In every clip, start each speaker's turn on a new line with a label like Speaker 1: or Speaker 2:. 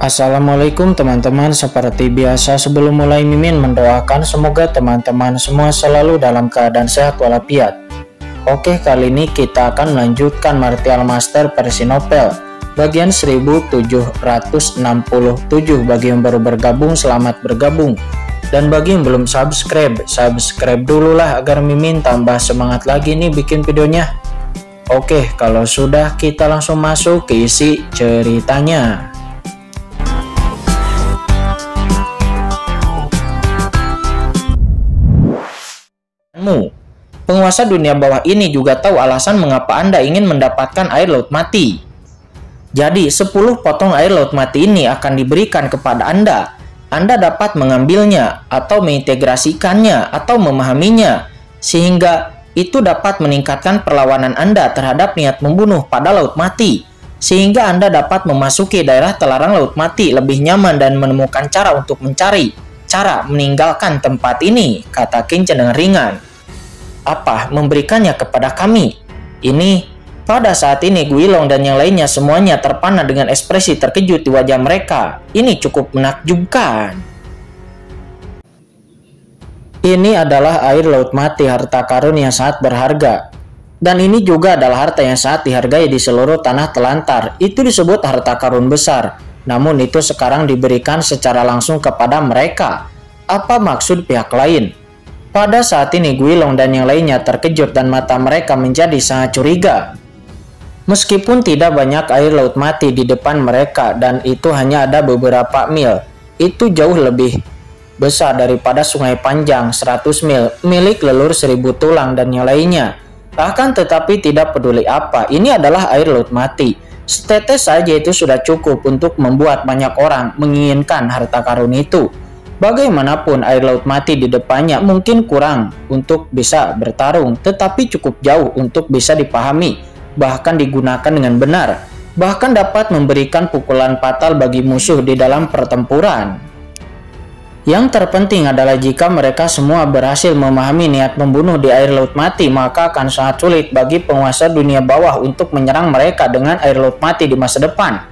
Speaker 1: Assalamualaikum teman-teman, seperti biasa sebelum mulai Mimin mendoakan semoga teman-teman semua selalu dalam keadaan sehat walafiat. Oke, kali ini kita akan melanjutkan Martial Master versi novel bagian 1767. Bagi yang baru bergabung, selamat bergabung. Dan bagi yang belum subscribe dulu lah agar Mimin tambah semangat lagi nih bikin videonya. Oke, kalau sudah kita langsung masuk ke isi ceritanya. Penguasa dunia bawah ini juga tahu alasan mengapa Anda ingin mendapatkan air laut mati. Jadi 10 potong air laut mati ini akan diberikan kepada Anda. Anda dapat mengambilnya atau mengintegrasikannya atau memahaminya, sehingga itu dapat meningkatkan perlawanan Anda terhadap niat membunuh pada laut mati, sehingga Anda dapat memasuki daerah terlarang laut mati lebih nyaman dan menemukan cara untuk mencari cara meninggalkan tempat ini, kata Kinchen dengan ringan. Apa memberikannya kepada kami? Ini pada saat ini Guilong dan yang lainnya semuanya terpana dengan ekspresi terkejut di wajah mereka. Ini cukup menakjubkan. Ini adalah air laut mati, harta karun yang sangat berharga. Dan ini juga adalah harta yang sangat dihargai di seluruh tanah telantar. Itu disebut harta karun besar. Namun itu sekarang diberikan secara langsung kepada mereka. Apa maksud pihak lain? Pada saat ini Guilong dan yang lainnya terkejut dan mata mereka menjadi sangat curiga. Meskipun tidak banyak air laut mati di depan mereka dan itu hanya ada beberapa mil, itu jauh lebih besar daripada sungai panjang 100 mil milik lelur 1000 tulang dan yang lainnya. Bahkan tetapi tidak peduli apa, ini adalah air laut mati. Setetes saja itu sudah cukup untuk membuat banyak orang menginginkan harta karun itu. Bagaimanapun air laut mati di depannya mungkin kurang untuk bisa bertarung, tetapi cukup jauh untuk bisa dipahami, bahkan digunakan dengan benar, bahkan dapat memberikan pukulan fatal bagi musuh di dalam pertempuran. Yang terpenting adalah jika mereka semua berhasil memahami niat membunuh di air laut mati, maka akan sangat sulit bagi penguasa dunia bawah untuk menyerang mereka dengan air laut mati di masa depan,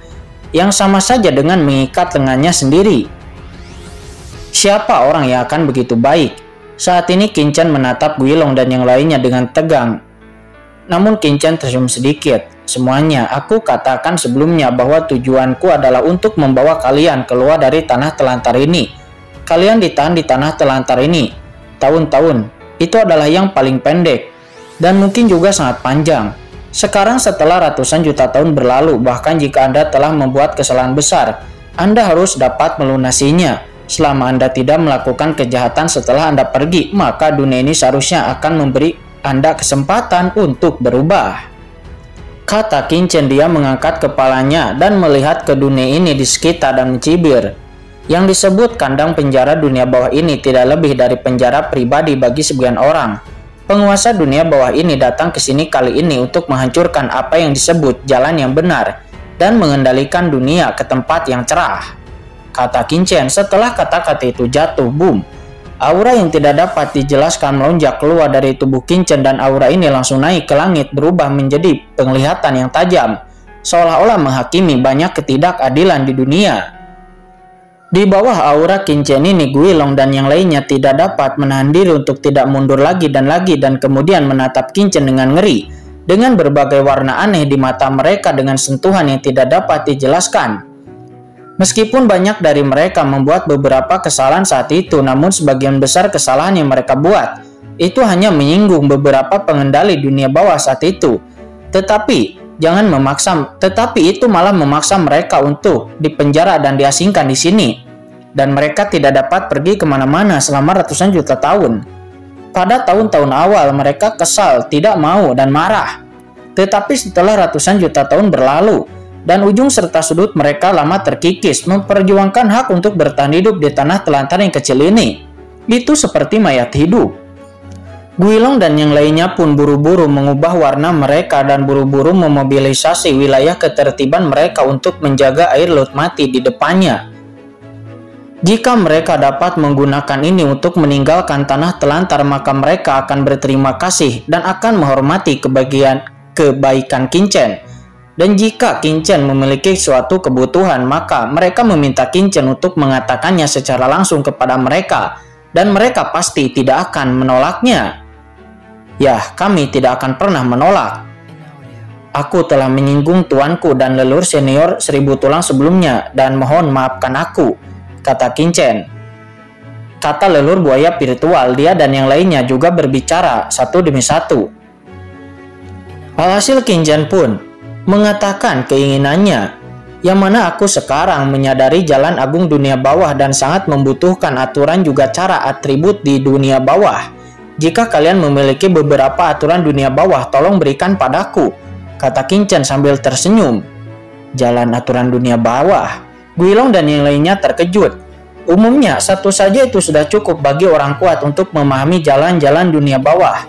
Speaker 1: yang sama saja dengan mengikat lengannya sendiri. Siapa orang yang akan begitu baik? Saat ini Kinchen menatap Guilong dan yang lainnya dengan tegang. Namun Kinchen tersenyum sedikit. Semuanya, aku katakan sebelumnya bahwa tujuanku adalah untuk membawa kalian keluar dari tanah telantar ini. Kalian ditahan di tanah telantar ini tahun-tahun. Itu adalah yang paling pendek dan mungkin juga sangat panjang. Sekarang setelah ratusan juta tahun berlalu, bahkan jika Anda telah membuat kesalahan besar, Anda harus dapat melunasinya. Selama Anda tidak melakukan kejahatan setelah Anda pergi, maka dunia ini seharusnya akan memberi Anda kesempatan untuk berubah, kata Kinchen. Dia mengangkat kepalanya dan melihat ke dunia ini di sekitar dan mencibir. Yang disebut kandang penjara dunia bawah ini tidak lebih dari penjara pribadi bagi sebagian orang. Penguasa dunia bawah ini datang ke sini kali ini untuk menghancurkan apa yang disebut jalan yang benar dan mengendalikan dunia ke tempat yang cerah, kata Kinchen. Setelah kata-kata itu jatuh, boom. Aura yang tidak dapat dijelaskan melonjak keluar dari tubuh Kinchen dan aura ini langsung naik ke langit, berubah menjadi penglihatan yang tajam, seolah-olah menghakimi banyak ketidakadilan di dunia. Di bawah aura Kinchen ini, Guilong dan yang lainnya tidak dapat menahan diri untuk tidak mundur lagi dan kemudian menatap Kinchen dengan ngeri, dengan berbagai warna aneh di mata mereka dengan sentuhan yang tidak dapat dijelaskan. Meskipun banyak dari mereka membuat beberapa kesalahan saat itu, namun sebagian besar kesalahan yang mereka buat itu hanya menyinggung beberapa pengendali dunia bawah saat itu. Tetapi itu malah memaksa mereka untuk dipenjara dan diasingkan di sini, dan mereka tidak dapat pergi kemana-mana selama ratusan juta tahun. Pada tahun-tahun awal mereka kesal, tidak mau, dan marah. Tetapi setelah ratusan juta tahun berlalu, dan ujung serta sudut mereka lama terkikis, memperjuangkan hak untuk bertahan hidup di tanah telantar yang kecil ini. Itu seperti mayat hidup. Guilong dan yang lainnya pun buru-buru mengubah warna mereka dan buru-buru memobilisasi wilayah ketertiban mereka untuk menjaga air laut mati di depannya. Jika mereka dapat menggunakan ini untuk meninggalkan tanah telantar, maka mereka akan berterima kasih dan akan menghormati kebaikan Kinchen. Dan jika Qingchen memiliki suatu kebutuhan, maka mereka meminta Qingchen untuk mengatakannya secara langsung kepada mereka, dan mereka pasti tidak akan menolaknya. Ya, kami tidak akan pernah menolak. Aku telah menyinggung tuanku dan leluhur senior 1000 tulang sebelumnya, dan mohon maafkan aku, kata Qingchen. Kata leluhur buaya virtual, dia dan yang lainnya juga berbicara satu demi satu. Alhasil Qingchen pun mengatakan keinginannya, yang mana aku sekarang menyadari jalan agung dunia bawah dan sangat membutuhkan aturan juga cara atribut di dunia bawah. Jika kalian memiliki beberapa aturan dunia bawah, tolong berikan padaku, kata Qingchen sambil tersenyum. Jalan aturan dunia bawah? Guilong dan yang lainnya terkejut. Umumnya, satu saja itu sudah cukup bagi orang kuat untuk memahami jalan-jalan dunia bawah.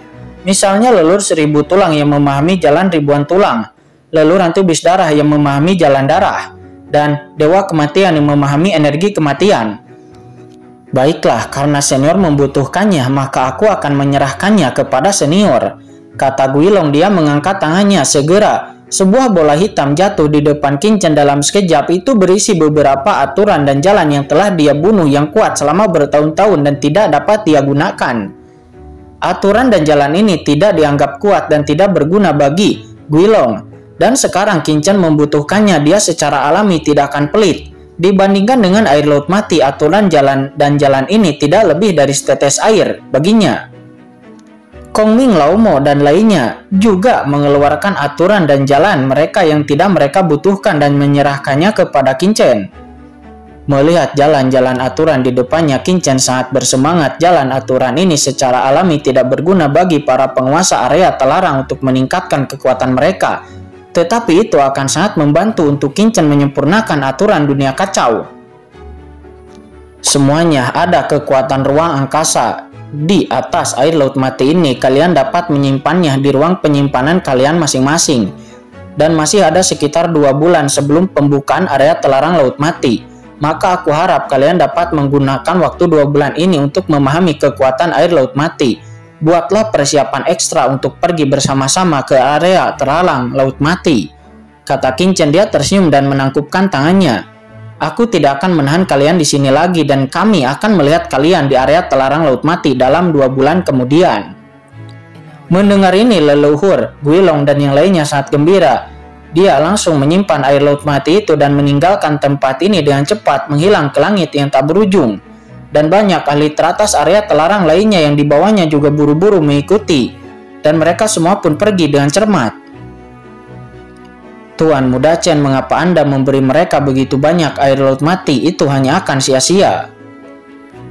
Speaker 1: Misalnya leluhur 1000 tulang yang memahami jalan ribuan tulang, leluhur hantu bis darah yang memahami jalan darah, dan dewa kematian yang memahami energi kematian. Baiklah, karena senior membutuhkannya, maka aku akan menyerahkannya kepada senior, kata Guilong. Dia mengangkat tangannya. Segera, sebuah bola hitam jatuh di depan Qingchen. Dalam sekejap itu berisi beberapa aturan dan jalan yang telah dia bunuh yang kuat selama bertahun-tahun dan tidak dapat dia gunakan. Aturan dan jalan ini tidak dianggap kuat dan tidak berguna bagi Guilong. Dan sekarang Qingchen membutuhkannya. Dia secara alami tidak akan pelit. Dibandingkan dengan air laut mati, aturan jalan dan jalan ini tidak lebih dari setetes air baginya. Kongming, Laumo, dan lainnya juga mengeluarkan aturan dan jalan mereka yang tidak mereka butuhkan dan menyerahkannya kepada Qingchen. Melihat jalan-jalan aturan di depannya, Qingchen sangat bersemangat. Jalan aturan ini secara alami tidak berguna bagi para penguasa area terlarang untuk meningkatkan kekuatan mereka. Tetapi itu akan sangat membantu untuk Qingchen menyempurnakan aturan dunia kacau. Semuanya ada kekuatan ruang angkasa. Di atas air laut mati ini, kalian dapat menyimpannya di ruang penyimpanan kalian masing-masing. Dan masih ada sekitar 2 bulan sebelum pembukaan area terlarang laut mati. Maka aku harap kalian dapat menggunakan waktu 2 bulan ini untuk memahami kekuatan air laut mati. Buatlah persiapan ekstra untuk pergi bersama-sama ke area terlarang laut mati, kata Qingchen. Dia tersenyum dan menangkupkan tangannya. Aku tidak akan menahan kalian di sini lagi dan kami akan melihat kalian di area terlarang laut mati dalam 2 bulan kemudian. Mendengar ini, leluhur Guilong dan yang lainnya sangat gembira. Dia langsung menyimpan air laut mati itu dan meninggalkan tempat ini dengan cepat, menghilang ke langit yang tak berujung. Dan banyak ahli teratas area terlarang lainnya yang dibawanya juga buru-buru mengikuti, dan mereka semua pun pergi dengan cermat. Tuan Muda Chen, mengapa Anda memberi mereka begitu banyak air laut mati? Itu hanya akan sia-sia,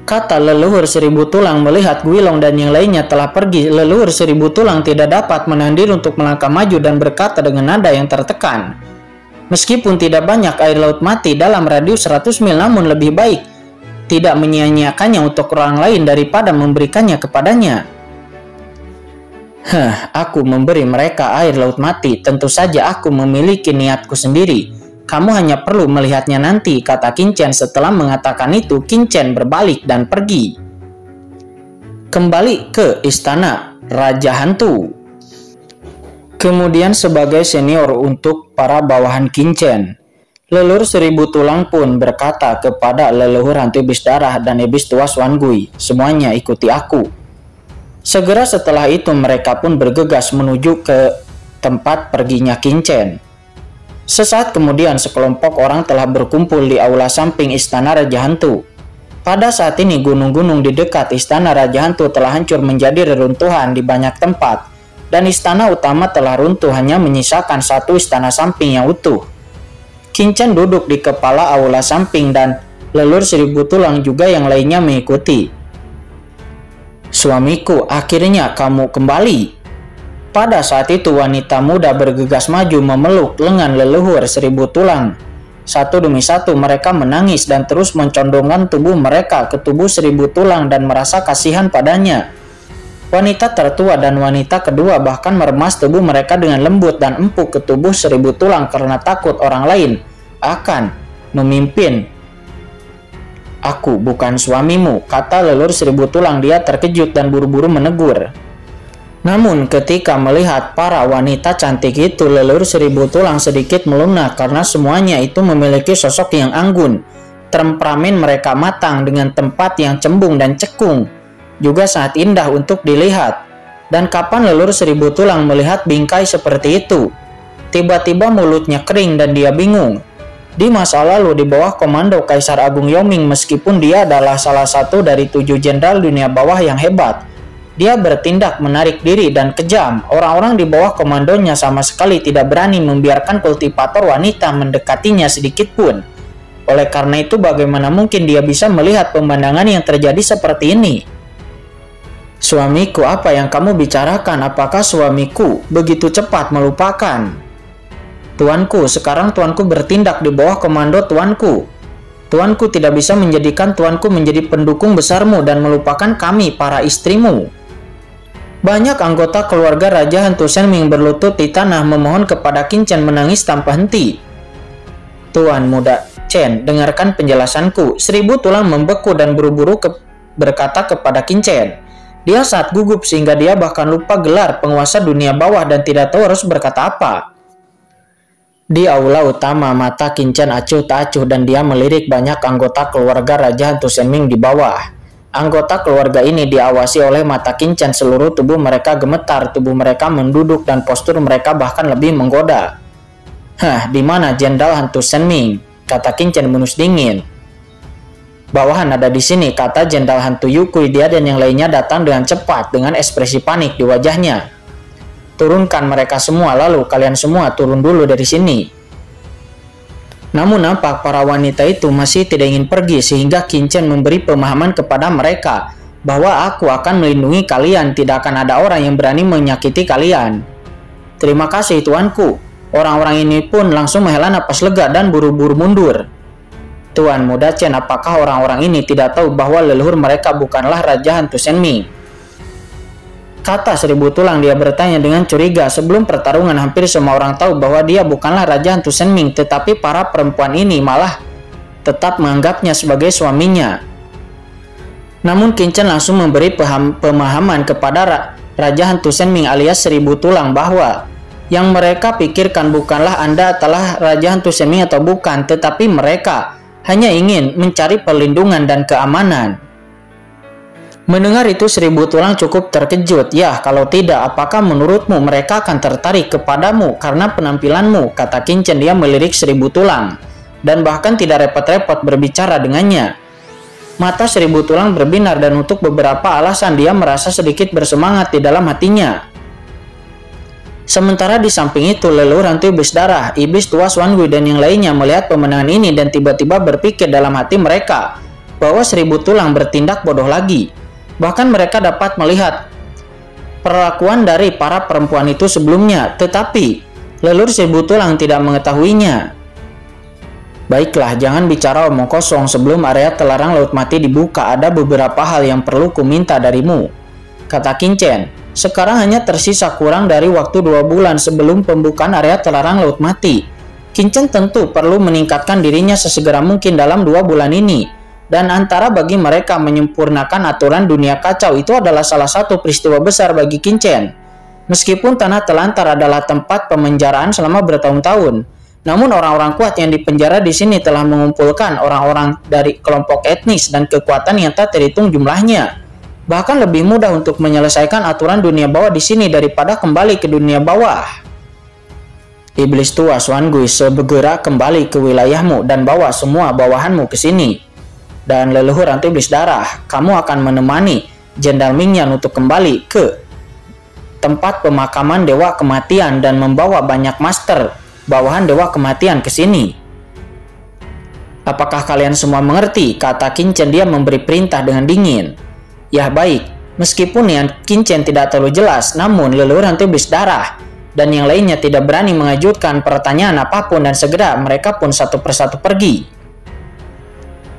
Speaker 1: kata leluhur 1000 tulang. Melihat Guilong dan yang lainnya telah pergi, leluhur 1000 tulang tidak dapat menahan diri untuk melangkah maju dan berkata dengan nada yang tertekan, meskipun tidak banyak air laut mati dalam radius 100 mil, namun lebih baik tidak menyia-nyiakannya untuk orang lain daripada memberikannya kepadanya. Aku memberi mereka air laut mati. Tentu saja aku memiliki niatku sendiri. Kamu hanya perlu melihatnya nanti, kata Qingchen. Setelah mengatakan itu, Qingchen berbalik dan pergi kembali ke istana Raja Hantu. Kemudian sebagai senior untuk para bawahan Qingchen, leluhur 1000 tulang pun berkata kepada leluhur hantu iblis darah dan iblis tua Xuangui, semuanya ikuti aku. Segera setelah itu mereka pun bergegas menuju ke tempat perginya Qingchen. Sesaat kemudian sekelompok orang telah berkumpul di aula samping istana Raja Hantu. Pada saat ini gunung-gunung di dekat istana Raja Hantu telah hancur menjadi reruntuhan di banyak tempat, dan istana utama telah runtuh, hanya menyisakan satu istana samping yang utuh. Qingchen duduk di kepala aula samping dan leluhur 1000 tulang juga yang lainnya mengikuti. Suamiku, akhirnya kamu kembali. Pada saat itu wanita muda bergegas maju memeluk lengan leluhur 1000 tulang. Satu demi satu mereka menangis dan terus mencondongkan tubuh mereka ke tubuh 1000 tulang dan merasa kasihan padanya. Wanita tertua dan wanita kedua bahkan meremas tubuh mereka dengan lembut dan empuk ke tubuh 1000 tulang karena takut orang lain akan memimpin. Aku bukan suamimu, kata leluhur 1000 tulang. Dia terkejut dan buru-buru menegur. Namun ketika melihat para wanita cantik itu, leluhur Seribu Tulang sedikit melunak karena semuanya itu memiliki sosok yang anggun. Temperamen mereka matang dengan tempat yang cembung dan cekung, juga sangat indah untuk dilihat. Dan kapan leluhur Seribu Tulang melihat bingkai seperti itu? Tiba-tiba mulutnya kering dan dia bingung. Di masa lalu di bawah komando Kaisar Agung Yoming, meskipun dia adalah salah satu dari 7 jenderal dunia bawah yang hebat, dia bertindak menarik diri dan kejam. Orang-orang di bawah komandonya sama sekali tidak berani membiarkan kultivator wanita mendekatinya sedikit pun. Oleh karena itu, bagaimana mungkin dia bisa melihat pemandangan yang terjadi seperti ini? Suamiku, apa yang kamu bicarakan? Apakah suamiku begitu cepat melupakan? Tuanku, sekarang tuanku bertindak di bawah komando tuanku. Tuanku tidak bisa menjadikan tuanku menjadi pendukung besarmu dan melupakan kami, para istrimu. Banyak anggota keluarga Raja Hantu Senming berlutut di tanah memohon kepada Qin Chen menangis tanpa henti. Tuan muda Chen, dengarkan penjelasanku. Seribu Tulang membeku dan buru-buru berkata kepada Qin Chen. Dia saat gugup sehingga dia bahkan lupa gelar penguasa dunia bawah dan tidak tahu harus berkata apa. Di aula utama, mata Qin Chen acuh tak acuh dan dia melirik banyak anggota keluarga Raja Hantu Senming di bawah. Anggota keluarga ini diawasi oleh mata Qin Chen. Seluruh tubuh mereka gemetar, tubuh mereka menduduk dan postur mereka bahkan lebih menggoda. Hah, di mana Jenderal Hantu Senming? Kata Qin Chen menus dingin. Bawahan ada di sini, kata Jenderal Hantu Yukui. Dia dan yang lainnya datang dengan cepat dengan ekspresi panik di wajahnya. Turunkan mereka semua, lalu kalian semua turun dulu dari sini. Namun nampak para wanita itu masih tidak ingin pergi sehingga Qin Chen memberi pemahaman kepada mereka bahwa aku akan melindungi kalian, tidak akan ada orang yang berani menyakiti kalian. Terima kasih tuanku. Orang-orang ini pun langsung menghela napas lega dan buru-buru mundur. Tuan muda Chen, apakah orang-orang ini tidak tahu bahwa leluhur mereka bukanlah Raja Hantu Senming? Kata Seribu Tulang, dia bertanya dengan curiga. Sebelum pertarungan hampir semua orang tahu bahwa dia bukanlah Raja Hantu Senming, tetapi para perempuan ini malah tetap menganggapnya sebagai suaminya. Namun Qin Chen langsung memberi pemahaman kepada Raja Hantu Senming alias Seribu Tulang bahwa yang mereka pikirkan bukanlah Anda adalah Raja Hantu Senming atau bukan, tetapi mereka hanya ingin mencari perlindungan dan keamanan. Mendengar itu Seribu Tulang cukup terkejut. Ya, kalau tidak, apakah menurutmu mereka akan tertarik kepadamu karena penampilanmu? Kata Qin Chen. Dia melirik Seribu Tulang dan bahkan tidak repot-repot berbicara dengannya. Mata Seribu Tulang berbinar dan untuk beberapa alasan dia merasa sedikit bersemangat di dalam hatinya. Sementara di samping itu, leluhur hantu iblis darah, iblis tua Xuangui dan yang lainnya melihat pemandangan ini dan tiba-tiba berpikir dalam hati mereka bahwa Seribu Tulang bertindak bodoh lagi. Bahkan mereka dapat melihat perlakuan dari para perempuan itu sebelumnya, tetapi leluhur Seribu Tulang tidak mengetahuinya. Baiklah, jangan bicara omong kosong. Sebelum area terlarang Laut Mati dibuka, ada beberapa hal yang perlu kuminta darimu, kata Qin Chen. Sekarang hanya tersisa kurang dari waktu 2 bulan sebelum pembukaan area terlarang Laut Mati. Qin Chen tentu perlu meningkatkan dirinya sesegera mungkin dalam 2 bulan ini. Dan antara bagi mereka menyempurnakan aturan dunia kacau itu adalah salah satu peristiwa besar bagi Qin Chen. Meskipun Tanah Telantar adalah tempat pemenjaraan selama bertahun-tahun, namun orang-orang kuat yang dipenjara di sini telah mengumpulkan orang-orang dari kelompok etnis dan kekuatan yang tak terhitung jumlahnya. Bahkan lebih mudah untuk menyelesaikan aturan dunia bawah di sini daripada kembali ke dunia bawah. Iblis tua Xuangui, segera kembali ke wilayahmu dan bawa semua bawahanmu ke sini. Dan leluhur hantu iblis darah, kamu akan menemani Jenderal Mingyan untuk kembali ke tempat pemakaman Dewa Kematian dan membawa banyak master bawahan Dewa Kematian ke sini. Apakah kalian semua mengerti? Kata Qin Chen. Dia memberi perintah dengan dingin. Ya baik, meskipun yang Qin Chen tidak terlalu jelas, namun leluhur hantu iblis darah dan yang lainnya tidak berani mengajukan pertanyaan apapun dan segera mereka pun satu persatu pergi.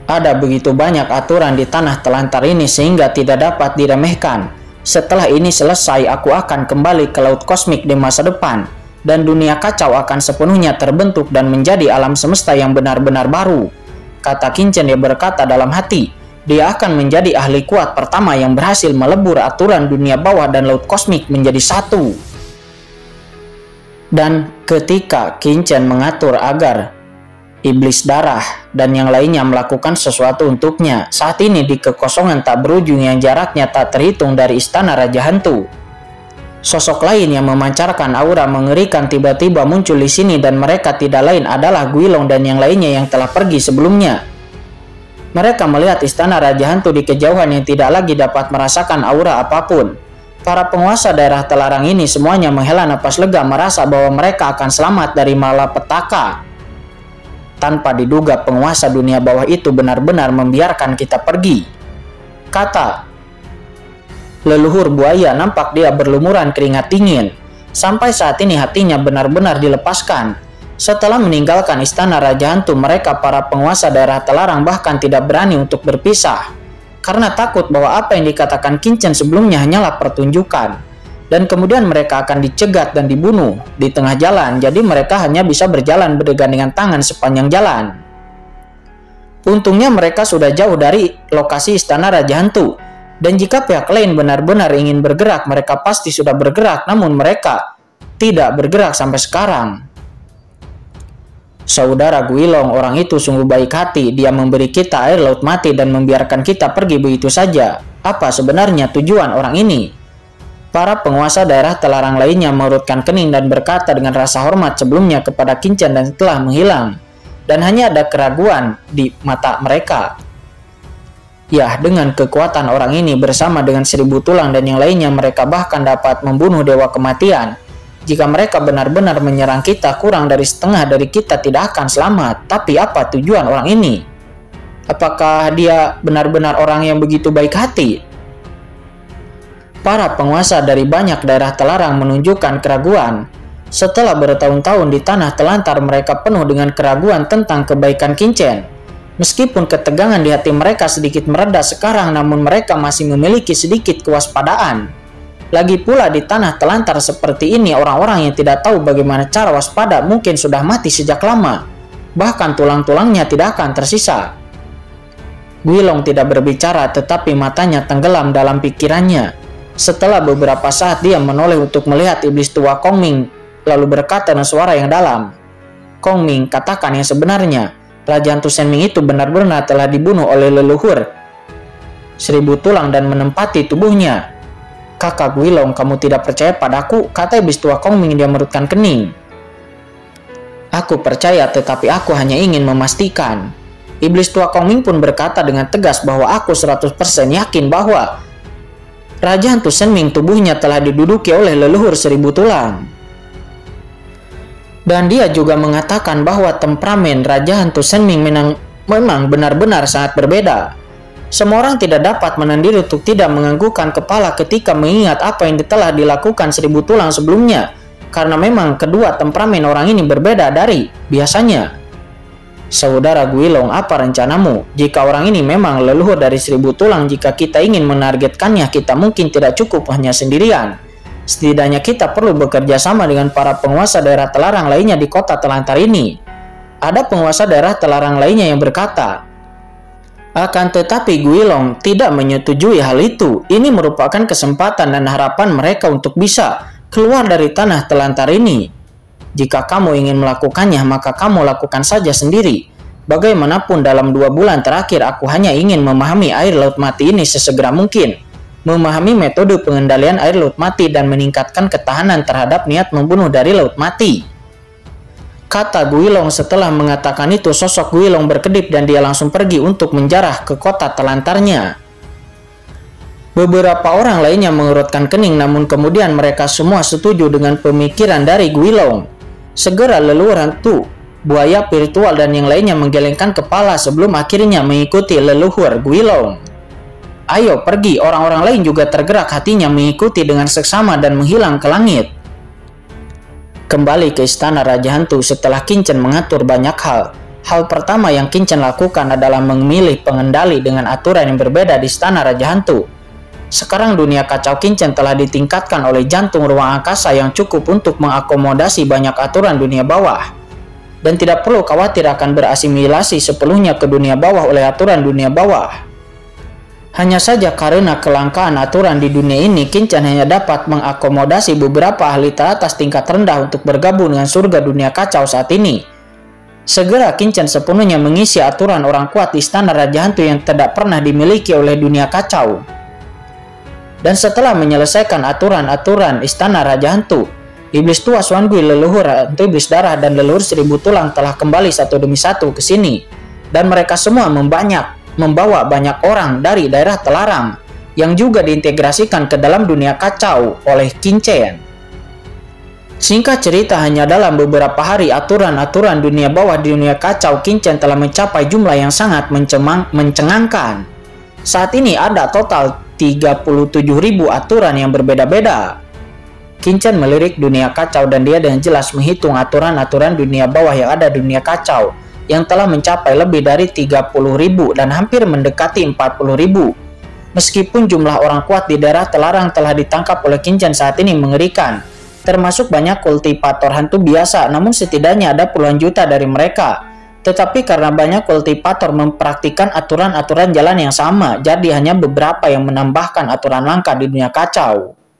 Speaker 1: Ada begitu banyak aturan di Tanah Telantar ini sehingga tidak dapat diremehkan. Setelah ini selesai, aku akan kembali ke Laut Kosmik di masa depan, dan dunia kacau akan sepenuhnya terbentuk dan menjadi alam semesta yang benar-benar baru. Kata Qin Chen. Dia berkata dalam hati, dia akan menjadi ahli kuat pertama yang berhasil melebur aturan dunia bawah dan laut kosmik menjadi satu. Dan ketika Qin-Chen mengatur agar iblis darah dan yang lainnya melakukan sesuatu untuknya, saat ini di kekosongan tak berujung yang jaraknya tak terhitung dari istana Raja Hantu, sosok lain yang memancarkan aura mengerikan tiba-tiba muncul di sini, dan mereka tidak lain adalah Guilong dan yang lainnya yang telah pergi sebelumnya. Mereka melihat istana Raja Hantu di kejauhan yang tidak lagi dapat merasakan aura apapun. Para penguasa daerah terlarang ini semuanya menghela napas lega, merasa bahwa mereka akan selamat dari malapetaka. Tanpa diduga penguasa dunia bawah itu benar-benar membiarkan kita pergi, kata leluhur buaya. Nampak dia berlumuran keringat dingin. Sampai saat ini hatinya benar-benar dilepaskan. Setelah meninggalkan istana Raja Hantu, mereka para penguasa daerah terlarang bahkan tidak berani untuk berpisah, karena takut bahwa apa yang dikatakan Qin-Chen sebelumnya hanyalah pertunjukan, dan kemudian mereka akan dicegat dan dibunuh di tengah jalan. Jadi mereka hanya bisa berjalan bergandengan tangan sepanjang jalan. Untungnya mereka sudah jauh dari lokasi istana Raja Hantu, dan jika pihak lain benar-benar ingin bergerak, mereka pasti sudah bergerak, namun mereka tidak bergerak sampai sekarang. Saudara Guilong, orang itu sungguh baik hati. Dia memberi kita air laut mati dan membiarkan kita pergi begitu saja. Apa sebenarnya tujuan orang ini? Para penguasa daerah terlarang lainnya mengerutkan kening dan berkata dengan rasa hormat sebelumnya kepada Qin-Chen dan telah menghilang, dan hanya ada keraguan di mata mereka. Ya, dengan kekuatan orang ini bersama dengan 1000 tulang dan yang lainnya, mereka bahkan dapat membunuh dewa kematian. Jika mereka benar-benar menyerang kita, kurang dari setengah dari kita tidak akan selamat. Tapi apa tujuan orang ini? Apakah dia benar-benar orang yang begitu baik hati? Para penguasa dari banyak daerah terlarang menunjukkan keraguan. Setelah bertahun-tahun di tanah telantar, mereka penuh dengan keraguan tentang kebaikan Qin-Chen. Meskipun ketegangan di hati mereka sedikit mereda sekarang, namun mereka masih memiliki sedikit kewaspadaan. Lagi pula di tanah telantar seperti ini, orang-orang yang tidak tahu bagaimana cara waspada mungkin sudah mati sejak lama. Bahkan tulang-tulangnya tidak akan tersisa. Guilong tidak berbicara, tetapi matanya tenggelam dalam pikirannya. Setelah beberapa saat dia menoleh untuk melihat iblis tua Kong Ming, lalu berkata dengan suara yang dalam, "Kong Ming, katakan yang sebenarnya. Raja Hantu Shenming itu benar-benar telah dibunuh oleh leluhur 1000 tulang dan menempati tubuhnya." "Kakak Guilong, kamu tidak percaya padaku?" kata iblis tua Kong Ming. Dia merutkan kening. "Aku percaya, tetapi aku hanya ingin memastikan." Iblis tua Kong Ming pun berkata dengan tegas bahwa aku 100% yakin bahwa Raja Hantu Shenming tubuhnya telah diduduki oleh leluhur 1000 tulang. Dan dia juga mengatakan bahwa temperamen Raja Hantu Shenming memang benar-benar sangat berbeda. Semua orang tidak dapat menahan diri untuk tidak menganggukkan kepala ketika mengingat apa yang telah dilakukan 1000 tulang sebelumnya, karena memang kedua temperamen orang ini berbeda dari biasanya. Saudara Guilong, apa rencanamu? Jika orang ini memang leluhur dari 1000 tulang, jika kita ingin menargetkannya, kita mungkin tidak cukup hanya sendirian. Setidaknya kita perlu bekerja sama dengan para penguasa daerah terlarang lainnya di kota telantar ini. Ada penguasa daerah terlarang lainnya yang berkata. Akan tetapi Guilong tidak menyetujui hal itu. Ini merupakan kesempatan dan harapan mereka untuk bisa keluar dari tanah telantar ini. Jika kamu ingin melakukannya, maka kamu lakukan saja sendiri. Bagaimanapun dalam 2 bulan terakhir, aku hanya ingin memahami air laut mati ini sesegera mungkin. Memahami metode pengendalian air laut mati dan meningkatkan ketahanan terhadap niat membunuh dari laut mati, kata Guilong. Setelah mengatakan itu, sosok Guilong berkedip dan dia langsung pergi untuk menjarah ke kota telantarnya. Beberapa orang lainnya mengerutkan kening, namun kemudian mereka semua setuju dengan pemikiran dari Guilong. Segera leluhur hantu, buaya virtual dan yang lainnya menggelengkan kepala sebelum akhirnya mengikuti leluhur Guilong. Ayo pergi, orang-orang lain juga tergerak hatinya mengikuti dengan seksama dan menghilang ke langit. Kembali ke istana Raja Hantu setelah Qin-Chen mengatur banyak hal. Hal pertama yang Qin-Chen lakukan adalah memilih pengendali dengan aturan yang berbeda di istana Raja Hantu. Sekarang dunia kacau Qin-Chen telah ditingkatkan oleh jantung ruang angkasa yang cukup untuk mengakomodasi banyak aturan dunia bawah. Dan tidak perlu khawatir akan berasimilasi sepenuhnya ke dunia bawah oleh aturan dunia bawah. Hanya saja karena kelangkaan aturan di dunia ini, Kinchan hanya dapat mengakomodasi beberapa ahli teratas tingkat rendah untuk bergabung dengan surga dunia kacau saat ini. Segera Kinchan sepenuhnya mengisi aturan orang kuat di istana Raja Hantu yang tidak pernah dimiliki oleh dunia kacau. Dan setelah menyelesaikan aturan-aturan istana Raja Hantu, iblis tua Xuan Gui, leluhur hantu iblis darah, dan leluhur seribu tulang telah kembali satu demi satu ke sini. Dan mereka semua membawa banyak orang dari daerah terlarang yang juga diintegrasikan ke dalam dunia kacau oleh Kinchan. Singkat cerita, hanya dalam beberapa hari aturan-aturan dunia bawah di dunia kacau Kinchan telah mencapai jumlah yang sangat mencengangkan. Saat ini ada total 37.000 aturan yang berbeda-beda. Kinchan melirik dunia kacau dan dia dengan jelas menghitung aturan-aturan dunia bawah yang ada di dunia kacau yang telah mencapai lebih dari 30.000 dan hampir mendekati 40.000. Meskipun jumlah orang kuat di daerah terlarang telah ditangkap oleh Kinchan saat ini mengerikan, termasuk banyak kultivator hantu biasa, namun setidaknya ada puluhan juta dari mereka. Tetapi karena banyak kultivator mempraktikkan aturan-aturan jalan yang sama, jadi hanya beberapa yang menambahkan aturan langka di dunia kacau.